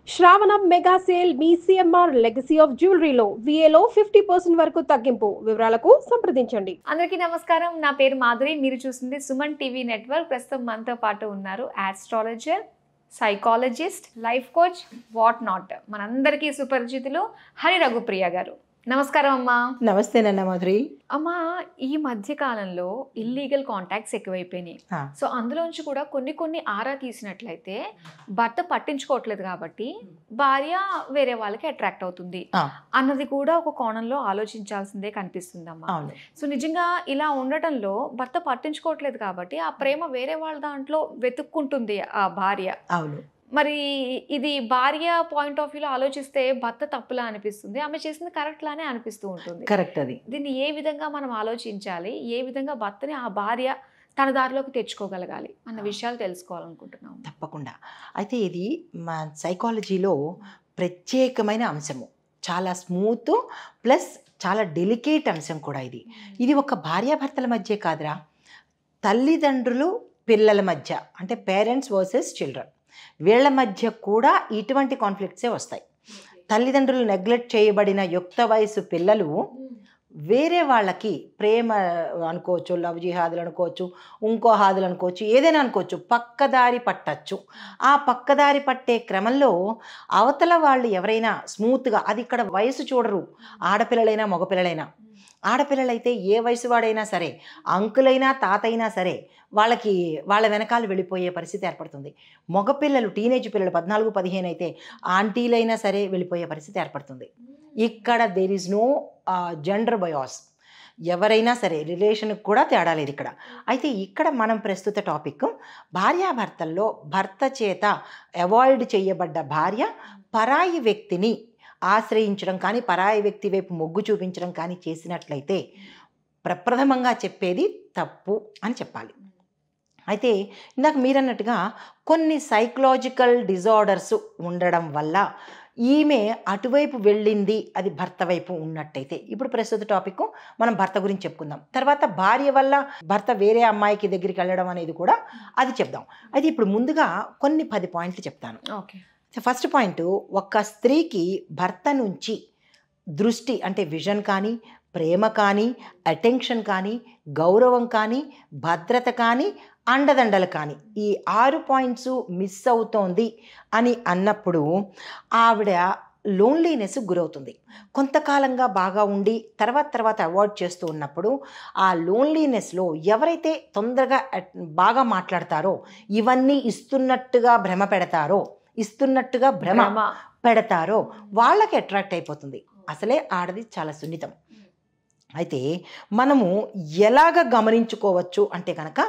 శ్రావణ mega sale మీ CMR legacy of జ్యువెలరీలో విఏలో 50% వరకు తగ్గింపు. వివరాలకు సంప్రదించండి. అందరికీ నమస్కారం. నా పేరు మాధురి. మీరు చూస్తుంది సుమన్ టీవీ నెట్వర్క్. ప్రస్తుతం మనతో పాటు ఉన్నారు astrologer, psychologist, life coach, what not, మనందరికీ సుపరిచితులు హరి రఘుప్రియ గారు. నమస్కారం అమ్మా. నమస్తే నన్న మాధురి. అమ్మా, ఈ మధ్య కాలంలో ఇల్లీగల్ కాంటాక్ట్స్ ఎక్కువైపోయినాయి. సో అందులోంచి కూడా కొన్ని ఆరా తీసినట్లయితే భర్త పట్టించుకోవట్లేదు కాబట్టి భార్య వేరే వాళ్ళకి అట్రాక్ట్ అవుతుంది అన్నది కూడా ఒక కోణంలో ఆలోచించాల్సిందే కనిపిస్తుందమ్మా. సో నిజంగా ఇలా ఉండటంలో భర్త పట్టించుకోవట్లేదు కాబట్టి ఆ ప్రేమ వేరే వాళ్ళ దాంట్లో వెతుక్కుంటుంది ఆ భార్య. అవును. మరి ఇది భార్య పాయింట్ ఆఫ్ వ్యూలో ఆలోచిస్తే భర్త తప్పులా అనిపిస్తుంది, ఆమె చేసింది కరెక్ట్ లానే అనిపిస్తూ ఉంటుంది. కరెక్ట్. అది దీన్ని ఏ విధంగా మనం ఆలోచించాలి, ఏ విధంగా భర్తని ఆ భార్య తన దారిలోకి తెచ్చుకోగలగాలి అన్న విషయాలు తెలుసుకోవాలనుకుంటున్నాం. తప్పకుండా. అయితే ఇది మా సైకాలజీలో ప్రత్యేకమైన అంశము, చాలా స్మూత్ ప్లస్ చాలా డెలికేట్ అంశం కూడా. ఇది ఒక భార్యాభర్తల మధ్య కాదురా, తల్లిదండ్రులు పిల్లల మధ్య, అంటే పేరెంట్స్ వర్సెస్ చిల్డ్రన్, వీళ్ళ మధ్య కూడా ఇటువంటి కాన్ఫ్లిక్ట్సే వస్తాయి. తల్లిదండ్రులు నెగ్లెక్ట్ చేయబడిన యుక్త వయసు పిల్లలు వేరే వాళ్ళకి ప్రేమ అనుకోవచ్చు, లవ్ జిహాదులు అనుకోవచ్చు, ఇంకో హాదులు అనుకోవచ్చు, ఏదైనా అనుకోవచ్చు, పక్కదారి పట్టచ్చు. ఆ పక్కదారి పట్టే క్రమంలో అవతల వాళ్ళు ఎవరైనా స్మూత్గా, అది ఇక్కడ వయసు చూడరు, ఆడపిల్లలైనా మగపిల్లలైనా. ఆడపిల్లలైతే ఏ వయసు వాడైనా సరే, అంకులైనా తాతైనా సరే, వాళ్ళ వెనకాల వెళ్ళిపోయే పరిస్థితి ఏర్పడుతుంది. మగపిల్లలు, టీనేజ్ పిల్లలు 14-15 అయితే ఆంటీలైనా సరే వెళ్ళిపోయే పరిస్థితి ఏర్పడుతుంది. ఇక్కడ there is no gender bias, ఎవరైనా సరే రిలేషన్కి కూడా తేడా లేదు ఇక్కడ. అయితే ఇక్కడ మనం ప్రస్తుత టాపిక్, భార్యాభర్తల్లో భర్త చేత అవాయిడ్ చేయబడ్డ భార్య పరాయి వ్యక్తిని ఆశ్రయించడం కానీ, పరాయి వ్యక్తి వైపు మొగ్గు చూపించడం కానీ చేసినట్లయితే ప్రప్రథమంగా చెప్పేది తప్పు అని చెప్పాలి. అయితే ఇందాక మీరన్నట్టుగా కొన్ని సైకలాజికల్ డిజార్డర్స్ ఉండడం వల్ల ఈమె అటువైపు వెళ్ళింది, అది భర్త వైపు ఉన్నట్టయితే, ఇప్పుడు ప్రస్తుత టాపిక్ మనం భర్త గురించి చెప్పుకుందాం. తర్వాత భార్య వల్ల భర్త వేరే అమ్మాయికి దగ్గరికి వెళ్ళడం అనేది కూడా అది చెప్దాం. అయితే ఇప్పుడు ముందుగా కొన్ని 10 పాయింట్లు చెప్తాను. ఓకే. ఫస్ట్ పాయింట్, ఒక స్త్రీకి భర్త నుంచి దృష్టి అంటే విజన్ కానీ, ప్రేమ కానీ, అటెన్షన్ కానీ, గౌరవం కానీ, భద్రత కానీ, అండదండలు కానీ, ఈ 6 పాయింట్స్ మిస్ అవుతోంది అని అన్నప్పుడు ఆవిడ లోన్లీనెస్ గురవుతుంది. కొంతకాలంగా బాగా ఉండి తర్వాత అవాయిడ్ చేస్తూ ఉన్నప్పుడు ఆ లోన్లీనెస్లో ఎవరైతే తొందరగా బాగా మాట్లాడతారో, ఇవన్నీ ఇస్తున్నట్టుగా భ్రమ పెడతారో వాళ్ళకి అట్రాక్ట్ అయిపోతుంది. అసలే ఆడది చాలా సున్నితం. అయితే మనము ఎలాగ గమనించుకోవచ్చు అంటే కనుక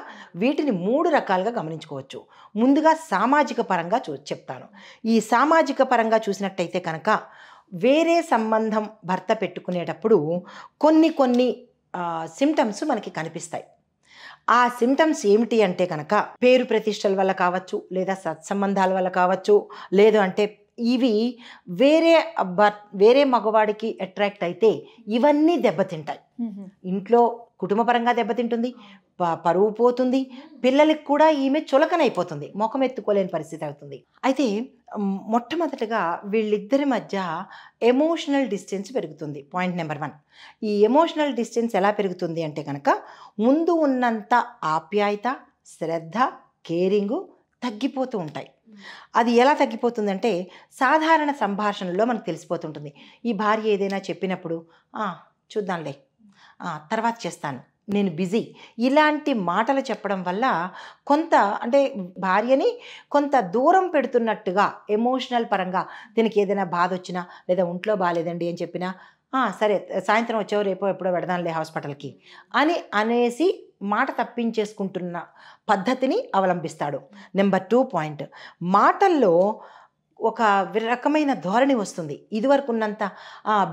వీటిని 3 రకాలుగా గమనించుకోవచ్చు. ముందుగా సామాజిక పరంగా చెప్తాను. ఈ సామాజిక పరంగా చూసినట్టయితే కనుక వేరే సంబంధం భర్త పెట్టుకునేటప్పుడు కొన్ని సిమ్టమ్స్ మనకి కనిపిస్తాయి. ఆ సిమ్టమ్స్ ఏమిటి అంటే కనుక పేరు ప్రతిష్టల వల్ల కావచ్చు, లేదా సత్సంబంధాల వల్ల కావచ్చు, లేదు అంటే ఇవి వేరే మగవాడికి అట్రాక్ట్ అయితే ఇవన్నీ దెబ్బతింటాయి. ఇంట్లో కుటుంబపరంగా దెబ్బతింటుంది, పరువు పోతుంది, పిల్లలకి కూడా ఈమె చులకనైపోతుంది, ముఖం ఎత్తుకోలేని పరిస్థితి అవుతుంది. అయితే మొట్టమొదటిగా వీళ్ళిద్దరి మధ్య ఎమోషనల్ డిస్టెన్స్ పెరుగుతుంది. Point number 1. ఈ ఎమోషనల్ డిస్టెన్స్ ఎలా పెరుగుతుంది అంటే కనుక ముందు ఉన్నంత ఆప్యాయత, శ్రద్ధ, కేరింగు తగ్గిపోతూ ఉంటాయి. అది ఎలా తగ్గిపోతుందంటే సాధారణ సంభాషణలో మనకు తెలిసిపోతుంటుంది. ఈ భార్య ఏదైనా చెప్పినప్పుడు చూద్దాంలే, తర్వాత చేస్తాను, నేను బిజీ, ఇలాంటి మాటలు చెప్పడం వల్ల కొంత అంటే భార్యని కొంత దూరం పెడుతున్నట్టుగా ఎమోషనల్ పరంగా, దీనికి ఏదైనా బాధ వచ్చినా లేదా ఒంట్లో బాగాలేదండి అని చెప్పినా సరే సాయంత్రం వచ్చావు, రేపో ఎప్పుడో పెడదాంలే హాస్పిటల్కి అనేసి మాట తప్పించేసుకుంటున్న పద్ధతిని అవలంబిస్తాడు. నెంబర్ 2 పాయింట్, మాటల్లో ఒక రకమైన ధోరణి వస్తుంది. ఇదివరకు ఉన్నంత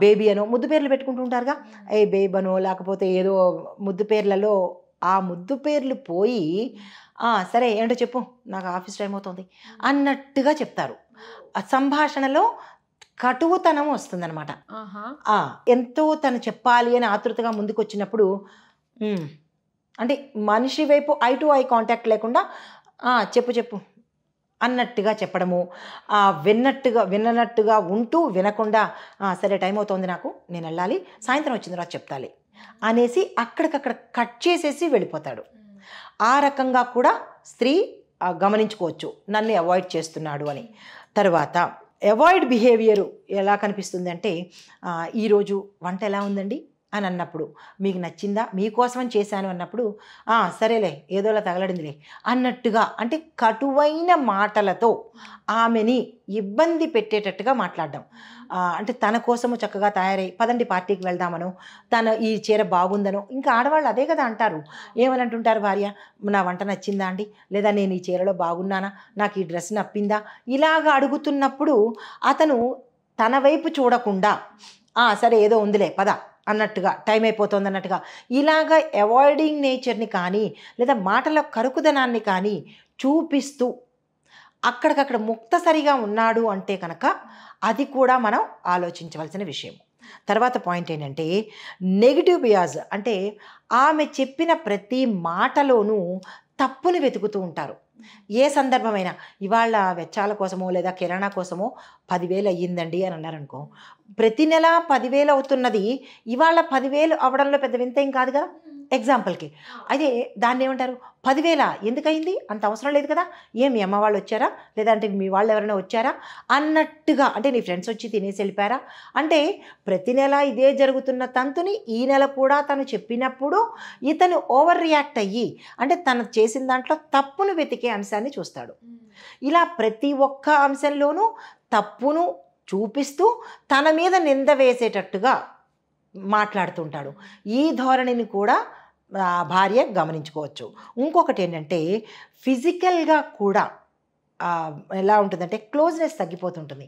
బేబీ అనో ముద్దు పేర్లు పెట్టుకుంటూ ఉంటారుగా, ఏ బేబనో లేకపోతే ఏదో ముద్దు పేర్లలో ఆ ముద్దు పేర్లు పోయి సరే ఏంటో చెప్పు, నాకు ఆఫీస్ టైం అవుతుంది అన్నట్టుగా చెప్తారు. సంభాషణలో కటువుతనం వస్తుందన్నమాట. ఎంతో తను చెప్పాలి అని ఆతృతగా ముందుకు వచ్చినప్పుడు అంటే మనిషి వైపు ఐ టు ఐ కాంటాక్ట్ లేకుండా చెప్పు అన్నట్టుగా చెప్పడము, విన్నట్టుగా ఉంటూ వినకుండా సరే టైం అవుతోంది నాకు, నేను వెళ్ళాలి, సాయంత్రం వచ్చిన తర్వాత చెప్తాలి అనేసి అక్కడికక్కడ కట్ చేసేసి వెళ్ళిపోతాడు. ఆ రకంగా కూడా స్త్రీ గమనించుకోవచ్చు నన్ను అవాయిడ్ చేస్తున్నాడు అని. తర్వాత అవాయిడ్ బిహేవియరు ఎలా కనిపిస్తుంది అంటే, ఈరోజు వంట ఎలా ఉందండి అని అన్నప్పుడు, మీకు నచ్చిందా, మీకోసమని చేశాను అన్నప్పుడు సరేలే ఏదోలా తగలడిందిలే అన్నట్టుగా, అంటే కటువైన మాటలతో ఆమెని ఇబ్బంది పెట్టేటట్టుగా మాట్లాడడం. అంటే తన కోసము చక్కగా తయారై పదండి పార్టీకి వెళ్దామనో, తన ఈ చీర బాగుందనో, ఇంకా ఆడవాళ్ళు అదే కదా అంటారు. ఏమని అంటుంటారు భార్య, నా వంట నచ్చిందా అండి, లేదా నేను ఈ చీరలో బాగున్నానా, నాకు ఈ డ్రెస్ నప్పిందా, ఇలాగ అడుగుతున్నప్పుడు అతను తన వైపు చూడకుండా సరే ఏదో ఉందిలే పద అన్నట్టుగా, టైం అయిపోతుంది అన్నట్టుగా, ఇలాగ అవాయిడింగ్ నేచర్ని కానీ లేదా మాటల కరుకుదనాన్ని కానీ చూపిస్తూ అక్కడికక్కడ ముక్తసరిగా ఉన్నాడు అంటే కనుక అది కూడా మనం ఆలోచించవలసిన విషయం. తర్వాత పాయింట్ ఏంటంటే నెగిటివ్ బియాజ్, అంటే ఆమె చెప్పిన ప్రతి మాటలోనూ తప్పుని వెతుకుతూ ఉంటారు. ఏ సందర్భమైనా ఇవాళ వెచ్చాల కోసమో లేదా కిరాణా కోసమో 10,000 అయ్యిందండి అని అన్నారనుకో, ప్రతి నెల 10,000 అవుతున్నది ఇవాళ 10,000 అవడంలో పెద్ద వింత ఏం కాదు కదా. ఎగ్జాంపుల్కి అదే దాన్ని ఏమంటారు, 10,000 ఎందుకయింది, అంత అవసరం లేదు కదా, మీ అమ్మ వాళ్ళు వచ్చారా లేదంటే మీ వాళ్ళు ఎవరైనా వచ్చారా అన్నట్టుగా, అంటే నీ ఫ్రెండ్స్ వచ్చి తినేసి వెళ్ళిపోయారా, అంటే ప్రతి నెల ఇదే జరుగుతున్న తంతుని ఈ నెల కూడా తను చెప్పినప్పుడు ఇతను ఓవర్ రియాక్ట్ అయ్యి, అంటే తను చేసిన దాంట్లో తప్పును వెతికే అంశాన్ని చూస్తాడు. ఇలా ప్రతి ఒక్క అంశంలోనూ తప్పును చూపిస్తూ తన మీద నింద వేసేటట్టుగా మాట్లాడుతుంటాడు. ఈ ధోరణిని కూడా భార్య గమనించుకోవచ్చు. ఇంకొకటి ఏంటంటే ఫిజికల్గా కూడా ఎలా ఉంటుందంటే క్లోజ్నెస్ తగ్గిపోతుంటుంది.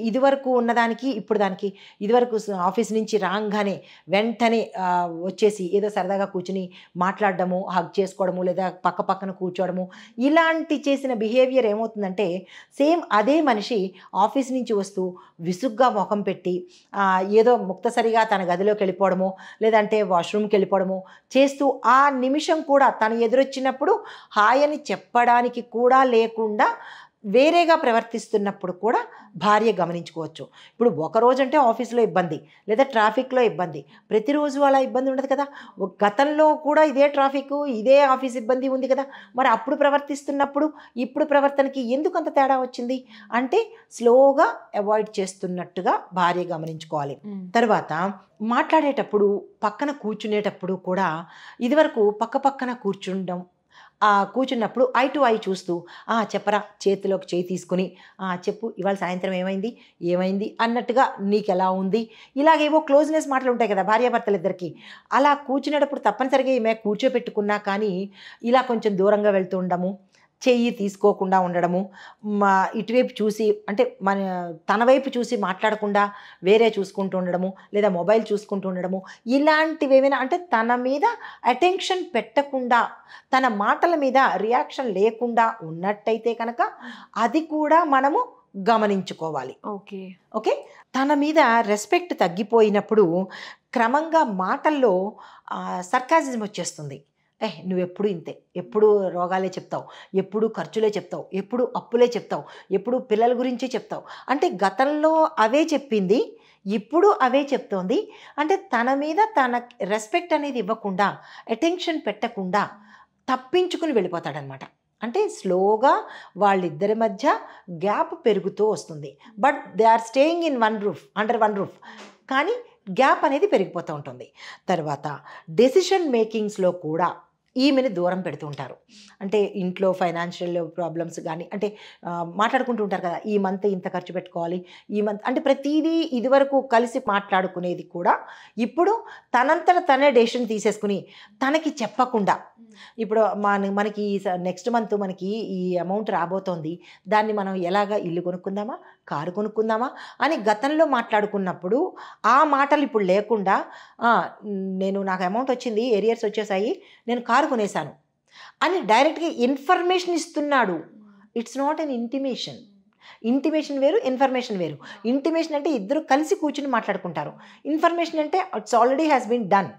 ఇదివరకు ఉన్నదానికి ఇప్పుడు దానికి, ఇదివరకు ఆఫీస్ నుంచి రాగానే వెంటనే వచ్చేసి ఏదో సరదాగా కూర్చుని మాట్లాడడము, హగ్ చేసుకోవడము, లేదా పక్కన కూర్చోవడము, ఇలాంటి చేసిన బిహేవియర్ ఏమవుతుందంటే సేమ్ అదే మనిషి ఆఫీస్ నుంచి వస్తూ విసుగ్గా ముఖం పెట్టి ఏదో ముక్తసరిగా తన గదిలోకి వెళ్ళిపోవడము, లేదంటే వాష్రూమ్కి వెళ్ళిపోవడము చేస్తూ ఆ నిమిషం కూడా తను ఎదురొచ్చినప్పుడు హాయ్ అని చెప్పడానికి కూడా లేకుండా వేరేగా ప్రవర్తిస్తున్నప్పుడు కూడా భార్య గమనించుకోవచ్చు. ఇప్పుడు ఒకరోజు అంటే ఆఫీస్లో ఇబ్బంది లేదా ట్రాఫిక్లో ఇబ్బంది, ప్రతిరోజు అలా ఇబ్బంది ఉండదు కదా. గతంలో కూడా ఇదే ట్రాఫిక్ ఇదే ఆఫీస్ ఇబ్బంది ఉంది కదా, మరి అప్పుడు ప్రవర్తిస్తున్నప్పుడు ఇప్పుడు ప్రవర్తనకి ఎందుకు అంత తేడా వచ్చింది అంటే స్లోగా అవాయిడ్ చేస్తున్నట్టుగా భార్య గమనించుకోవాలి. తర్వాత మాట్లాడేటప్పుడు పక్కన కూర్చునేటప్పుడు కూడా ఇదివరకు పక్కన కూర్చుండడం, కూర్చున్నప్పుడు ఐ టు ఐ చూస్తూ చెప్పరా, చేతిలోకి చేయి తీసుకుని చెప్పు ఇవాళ సాయంత్రం ఏమైంది అన్నట్టుగా, నీకు ఎలా ఉంది, ఇలాగేవో క్లోజ్నెస్ మాటలు ఉంటాయి కదా భార్యాభర్తలు ఇద్దరికి. అలా కూర్చునేటప్పుడు తప్పనిసరిగా ఈమె కూర్చోపెట్టుకున్నా కానీ ఇలా కొంచెం దూరంగా వెళ్తూ ఉండడము, చెయ్యి తీసుకోకుండా ఉండడము, ఇటువైపు చూసి అంటే తన వైపు చూసి మాట్లాడకుండా వేరే చూసుకుంటూ ఉండడము, లేదా మొబైల్ చూసుకుంటూ ఉండడము, ఇలాంటివి ఏమైనా అంటే తన మీద అటెన్షన్ పెట్టకుండా తన మాటల మీద రియాక్షన్ లేకుండా ఉన్నట్టయితే కనుక అది కూడా మనము గమనించుకోవాలి. ఓకే, తన మీద రెస్పెక్ట్ తగ్గిపోయినప్పుడు క్రమంగా మాటల్లో సర్కాసిజం వచ్చేస్తుంది. నువ్వెప్పుడు ఇంతే, ఎప్పుడు రోగాలే చెప్తావు, ఎప్పుడు ఖర్చులే చెప్తావు, ఎప్పుడు అప్పులే చెప్తావు, ఎప్పుడు పిల్లల గురించే చెప్తావు, అంటే గతంలో అవే చెప్పింది ఇప్పుడు అవే చెప్తోంది. అంటే తన మీద తన రెస్పెక్ట్ అనేది ఇవ్వకుండా, అటెన్షన్ పెట్టకుండా తప్పించుకుని వెళ్ళిపోతాడనమాట. అంటే స్లోగా వాళ్ళిద్దరి మధ్య గ్యాప్ పెరుగుతూ వస్తుంది. But they are staying in under one roof, కానీ గ్యాప్ అనేది పెరిగిపోతూ ఉంటుంది. తర్వాత డెసిషన్ మేకింగ్స్లో కూడా ఈమెను దూరం పెడుతూ ఉంటారు. అంటే ఇంట్లో ఫైనాన్షియల్ ప్రాబ్లమ్స్ కానీ, అంటే మాట్లాడుకుంటూ ఉంటారు కదా, ఈ మంత్ ఇంత ఖర్చు పెట్టుకోవాలి, ఈ మంత్ అంటే ప్రతిదీ ఇదివరకు కలిసి మాట్లాడుకునేది కూడా ఇప్పుడు తనంతట తనే డెసిషన్ తీసేసుకుని తనకి చెప్పకుండా, ఇప్పుడు మనకి నెక్స్ట్ మంత్ మనకి ఈ అమౌంట్ రాబోతోంది, దాన్ని మనం ఎలాగా ఇల్లు కొనుక్కుందామా, కారు కొనుక్కుందామా అని గతంలో మాట్లాడుకున్నప్పుడు ఆ మాటలు ఇప్పుడు లేకుండా నాకు అమౌంట్ వచ్చింది, ఏరియర్స్ వచ్చేసాయి, నేను కారు కొనేశాను అని డైరెక్ట్గా ఇన్ఫర్మేషన్ ఇస్తున్నాడు. It's not an intimation. Intimation వేరు, ఇన్ఫర్మేషన్ వేరు. ఇంటిమేషన్ అంటే ఇద్దరు కలిసి కూర్చుని మాట్లాడుకుంటారు. ఇన్ఫర్మేషన్ అంటే it's already has been done,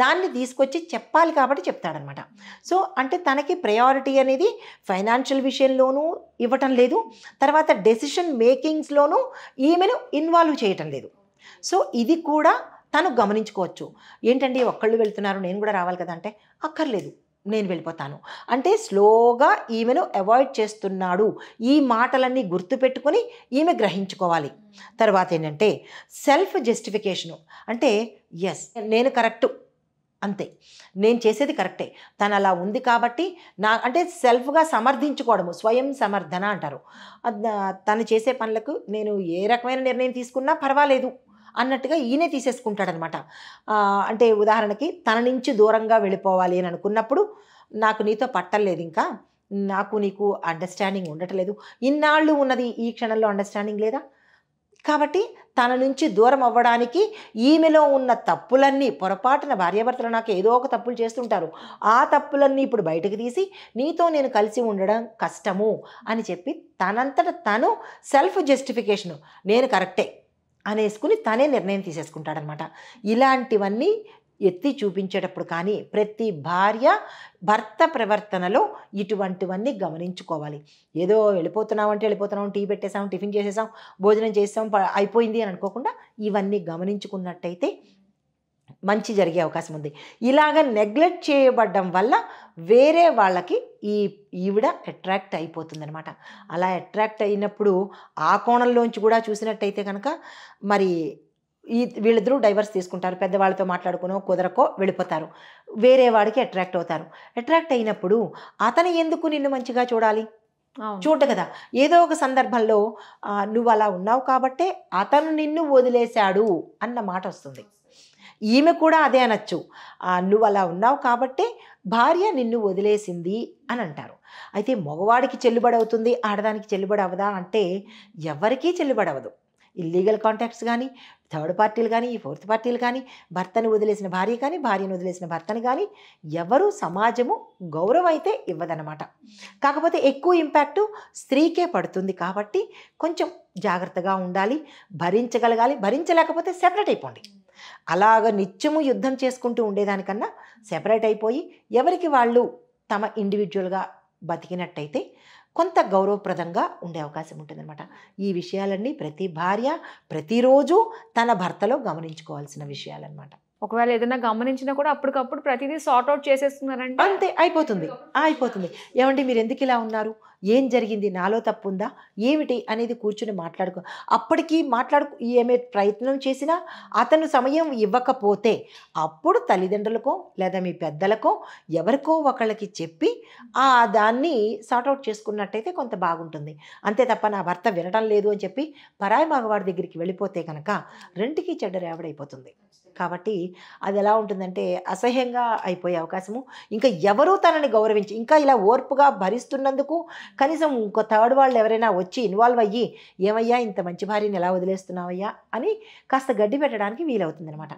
దాన్ని తీసుకొచ్చి చెప్పాలి కాబట్టి చెప్తాడనమాట. సో అంటే తనకి ప్రయారిటీ అనేది ఫైనాన్షియల్ విషయంలోనూ ఇవ్వటం లేదు, తర్వాత డెసిషన్ మేకింగ్స్లోనూ ఈమెను ఇన్వాల్వ్ చేయటం లేదు. సో ఇది కూడా తను గమనించుకోవచ్చు. ఏంటండి ఒక్కళ్ళు వెళ్తున్నారు, నేను కూడా రావాలి కదా అంటే, అక్కర్లేదు నేను వెళ్ళిపోతాను అంటే స్లోగా ఈమెను అవాయిడ్ చేస్తున్నాడు. ఈ మాటలన్నీ గుర్తుపెట్టుకొని ఈమె గ్రహించుకోవాలి. తర్వాత ఏంటంటే సెల్ఫ్ జస్టిఫికేషను, అంటే ఎస్ నేను కరెక్టు, అంతే, నేను చేసేది కరెక్టే, తను అలా ఉంది కాబట్టి అంటే సెల్ఫ్గా సమర్థించుకోవడము, స్వయం సమర్థన అంటారు. తను చేసే పనులకు నేను ఏ రకమైన నిర్ణయం తీసుకున్నా పర్వాలేదు అన్నట్టుగా ఈయనే తీసేసుకుంటాడనమాట. అంటే ఉదాహరణకి తన నుంచి దూరంగా వెళ్ళిపోవాలి అని అనుకున్నప్పుడు, నాకు నీతో పట్టలేదు, ఇంకా నాకు నీకు అండర్స్టాండింగ్ ఉండట్లేదు, ఇన్నాళ్ళు ఉన్నది ఈ క్షణంలో అండర్స్టాండింగ్ లేదా, కాబట్టి తన నుంచి దూరం అవ్వడానికి ఈమెలో ఉన్న తప్పులన్నీ, పొరపాటున భార్యాభర్తలు నాకు ఏదో ఒక తప్పులు చేస్తుంటారు, ఆ తప్పులన్నీ ఇప్పుడు బయటకు తీసి నీతో నేను కలిసి ఉండడం కష్టము అని చెప్పి తనంతట తను సెల్ఫ్ జస్టిఫికేషను, నేను కరెక్టే అనేసుకుని తనే నిర్ణయం తీసేసుకుంటాడనమాట. ఇలాంటివన్నీ ఎత్తి చూపించేటప్పుడు కానీ ప్రతి భార్య భర్త ప్రవర్తనలో ఇటువంటివన్నీ గమనించుకోవాలి. ఏదో వెళ్ళిపోతున్నామంటే వెళ్ళిపోతున్నాం, టీ పెట్టేసాం, టిఫిన్ చేసేసాం, భోజనం చేసాం, అయిపోయింది అని అనుకోకుండా ఇవన్నీ గమనించుకున్నట్టయితే మంచి జరిగే అవకాశం ఉంది. ఇలాగ నెగ్లెక్ట్ చేయబడడం వల్ల వేరే వాళ్ళకి ఈవిడ అట్రాక్ట్ అయిపోతుంది అనమాట. అలా అట్రాక్ట్ అయినప్పుడు ఆ కోణంలోంచి కూడా చూసినట్టయితే కనుక మరి వీళ్ళిద్దరూ డైవర్స్ తీసుకుంటారు, పెద్దవాళ్ళతో మాట్లాడుకునో కుదరకో వెళ్ళిపోతారు, వేరే వాడికి అట్రాక్ట్ అవుతారు. అట్రాక్ట్ అయినప్పుడు అతను ఎందుకు నిన్ను మంచిగా చూడాలి, చూడ కదా, ఏదో ఒక సందర్భంలో నువ్వు అలా ఉన్నావు కాబట్టే అతను నిన్ను వదిలేశాడు అన్న మాట వస్తుంది. ఈమె కూడా అదే అనొచ్చు, నువ్వు అలా ఉన్నావు కాబట్టే భార్య నిన్ను వదిలేసింది అని అంటారు. అయితే మగవాడికి చెల్లుబడి అవుతుంది, ఆడదానికి చెల్లుబడి అవ్వదా అంటే ఎవరికీ చెల్లుబడి అవ్వదు. ఇల్లీగల్ కాంటాక్ట్స్ కానీ, థర్డ్ పార్టీలు కానీ, ఫోర్త్ పార్టీలు కానీ, భర్తను వదిలేసిన భార్య కానీ, భార్యను వదిలేసిన భర్తను కానీ ఎవరు సమాజము గౌరవం అయితే ఇవ్వదన్నమాట. కాకపోతే ఎక్కువ ఇంపాక్టు స్త్రీకే పడుతుంది కాబట్టి కొంచెం జాగ్రత్తగా ఉండాలి, భరించగలగాలి. భరించలేకపోతే సెపరేట్ అయిపోండి. అలాగ నిత్యము యుద్ధం చేసుకుంటూ ఉండేదానికన్నా సెపరేట్ అయిపోయి ఎవరికి వాళ్ళు తమ ఇండివిజువల్గా బతికినట్టయితే కొంత గౌరవప్రదంగా ఉండే అవకాశం ఉంటుందన్నమాట. ఈ విషయాలన్నీ ప్రతి భార్య ప్రతిరోజు తన భర్తలో గమనించుకోవాల్సిన విషయాలన్నమాట. ఒకవేళ ఏదైనా గమనించినా కూడా అప్పటికప్పుడు ప్రతిదీ సార్ట్ అవుట్ చేసేస్తున్నారంటే అంతే, అయిపోతుంది. ఏమండి మీరు ఎందుకు ఇలా ఉన్నారు, ఏం జరిగింది, నాలో తప్పు ఉందా ఏమిటి అనేది కూర్చుని అప్పటికి ఏమే ప్రయత్నం చేసినా అతను సమయం ఇవ్వకపోతే అప్పుడు తల్లిదండ్రులకో లేదా మీ పెద్దలకో ఎవరికో ఒకళ్ళకి చెప్పి దాన్ని సార్ట్అవుట్ చేసుకున్నట్టయితే కొంత బాగుంటుంది. అంతే తప్ప నా భర్త వినడం లేదు అని చెప్పి పరాయి మగవాడి దగ్గరికి వెళ్ళిపోతే కనుక రెంటికి చెడ్డ రేవడైపోతుంది. కాబట్టి అది ఎలా ఉంటుందంటే అసహ్యంగా అయిపోయే అవకాశము. ఇంకా ఎవరూ తనని గౌరవించి ఇంకా ఇలా ఓర్పుగా భరిస్తున్నందుకు కనీసం ఇంకో థర్డ్ వాళ్ళు ఎవరైనా వచ్చి ఇన్వాల్వ్ అయ్యి ఏమయ్యా ఇంత మంచి భార్యని ఎలా వదిలేస్తున్నావయ్యా అని కాస్త గడ్డి పెట్టడానికి వీలవుతుందనమాట.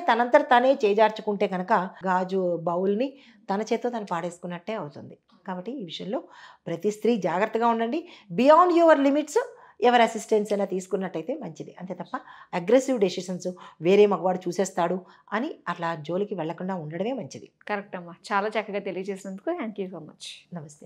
తనంతట తనే చేజార్చుకుంటే కనుక గాజు బౌల్ని తన చేత్తో తను పాడేసుకున్నట్టే అవుతుంది. కాబట్టి ఈ విషయంలో ప్రతి స్త్రీ జాగ్రత్తగా ఉండండి. బియాండ్ యువర్ లిమిట్స్ ఎవరి అసిస్టెన్స్ అయినా తీసుకున్నట్టయితే మంచిది. అంతే తప్ప అగ్రెసివ్ డెసిషన్స్ వేరే మగవాడు చూసేస్తాడు అని అట్లా జోలికి వెళ్లకుండా ఉండడమే మంచిది. కరెక్ట్ అమ్మా, చాలా చక్కగా తెలియజేసినందుకు థ్యాంక్ యూ సో మచ్. నమస్తే.